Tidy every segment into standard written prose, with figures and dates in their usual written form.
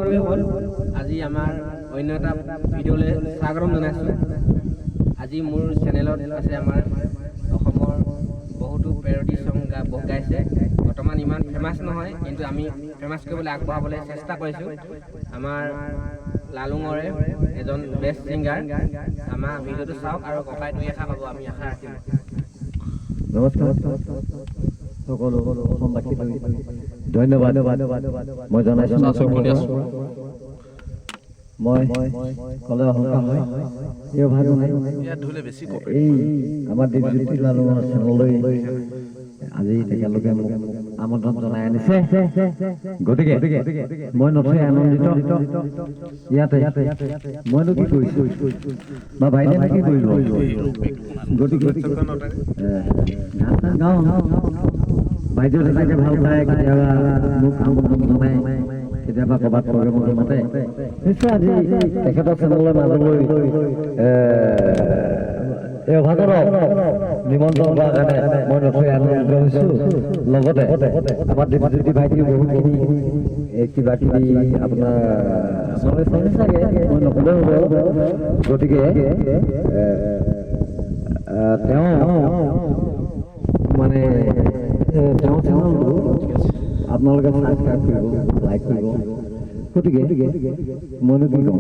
উদ্দেশ্যটোৱে হ'ল আজি আমাৰ অন্য এটা ভিডিঅ'লৈ স্বাগতম জনাইছোঁ। আজি মোৰ চেনেলত আছে আমাৰ অসমৰ বহুতো পেৰডি ছং গাইছে। বৰ্তমান ইমান ফেমাছ নহয়, কিন্তু আমি ফেমাছ কৰিবলৈ আগবঢ়াবলৈ চেষ্টা কৰিছোঁ। আমাৰ লালুঙৰে এজন বেষ্ট ছিংগাৰ। আমাৰ ভিডিঅ'টো চাওক আৰু ককাই দুই এষাৰ ক'ব, আমি আশা ৰাখিম। নমস্কাৰ সকলো অসমবাসী, ধন্যবাদ মই জনাইছোঁ। মই কলে অহংকাৰ হয় এই ভাগ এই আমাৰ দীপজ্যোতি লালুঙৰ চেনেললৈ আজি তেখেতলোকে মোক আমন্ত্ৰণ জনাই আনিছে। গতিকে মই নথৈ আনন্দিত। ইয়াতে মইনো কি কৰিছোঁ বা ভাইটিয়ে কি কৰিব। গতিকে গাওঁ বাইদেউ তেনেকৈ ভাল পায়, কেতিয়াবা মোক আমন্ত্ৰণ জনাই, কেতিয়াবা ক'ৰবাত প্ৰগ্ৰেমত মাতে। নিশ্চয় আজি তেখেতৰ চেনেলৰ মাজলৈ এই অভাগৰক নিমন্ত্ৰণ কৰাৰ কাৰণে মই নথৈ আনন্দিত হৈছোঁ। লগতে আমাৰ দীপজ্যোতি ভাইটিও বহুতখিনি কিবা কিবি আপোনাৰ চাগে মই নক'লেও হ'ব। গতিকে তেওঁ মানে তেওঁ চেনেলটো আপোনালোকে ছাবস্ক্ৰাইব কৰিব, লাইক কৰিব। গতিকে মইনো কি ক'ম,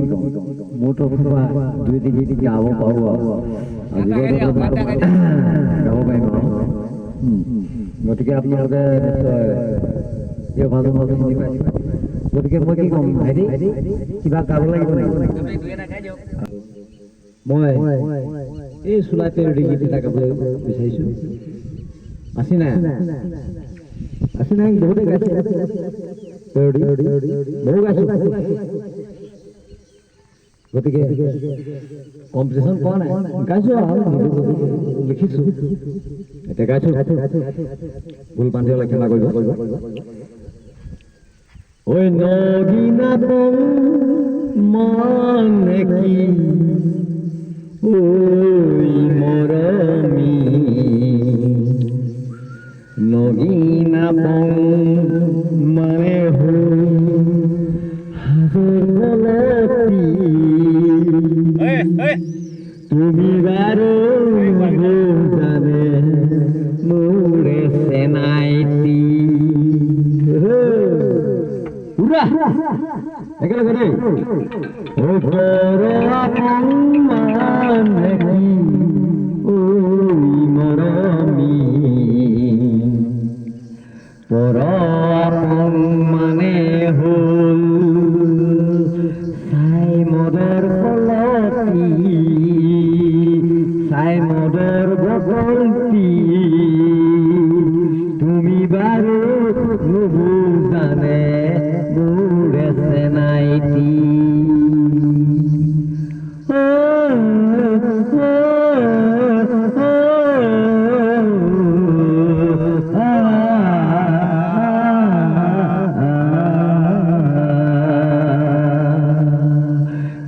মোৰ তৰফৰ পৰা দুই তিনি গাব পাৰোঁ আৰু গাব পাৰিম আৰু। গতিকে আপোনালোকে নিশ্চয় এই ভাল চিনি পাইছে। গতিকে মই কি ক'ম, ভাইটি কিবা গাব লাগিব নেকি? মই এই চোলাই পেৰডি গীত এটা গাবলৈ বিচাৰিছোঁ। আছে নাই বহুতে গাইছে পেৰডি, বহু গাইছোঁ। গতিকে কম্পিটিশ্যন পোৱা নাই, গাইছোঁ আৰু লিখিছোঁ, এতিয়া গাইছোঁ। ভুল পান্ধিয়ে লক্ষ্য কৰিব। ঐ নগিনা মানে কি ঐ মৰমী, নগিনা মানে তুমি বাৰু জানে মোৰে চেনাইটি। একেলগে দেই। মানে কি ঐ মৰমী, পৰ মানে হ'ল চাই মদৰ কলতি, চাই মদৰ বকলতি। তুমি বাৰু নুবুজানে মোৰে চেনাইটি।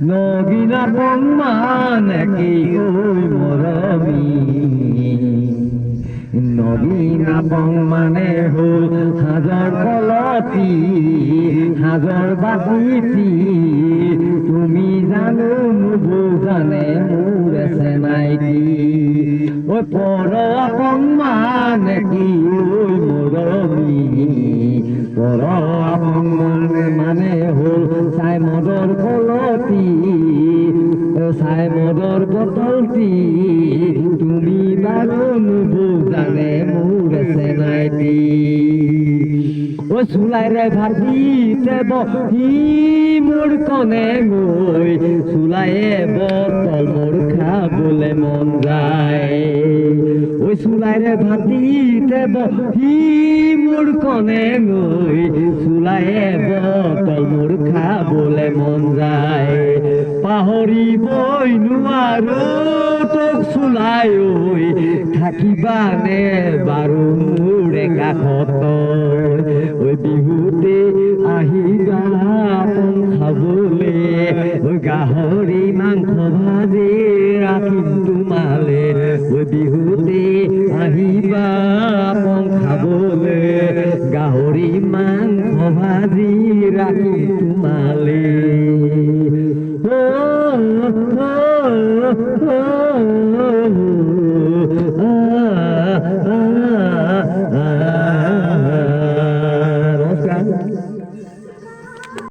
নগিনা মানে কি ঐ মৰমী, নগিনা মানে হ'ল সাজৰ কলতি, সাজৰ বাতিটি। তুমি জানো নুবুজানে মোৰে চেনাইটি। ঐ পৰ মানে কি ঐ মৰমী, পৰ মানে হ'ল চাই মদৰ কলতি, চাই মদৰ বটলটি। তুমি বাৰু নুবুজানে মোৰে চেনাইটি। ঐ চোলাইৰে ভাটিতে বহি মোৰ কনে গৈ, চোলাইয়ে বটল মোৰ খাবলে মন যায়। ঐ চোলাইৰে ভাটিতে বহি মোৰ কনে গৈ, চোলাইয়ে বটল মোৰ খাবলে মন যায়। পাহৰিবই নোৱাৰো তোক চোলাই ঐ, থাকিবানে বাৰু মোৰে কাষত। ঐ বিহুতে আহিবা আপন খাবলে, ঐ গাহৰি মাংস ভাজি ৰাখিম তোমালে। ঐ বিহুতে আহিবা আপন খাবলে, গাহৰি মাংস ভাজি ৰাখিম তোমালে। Oh,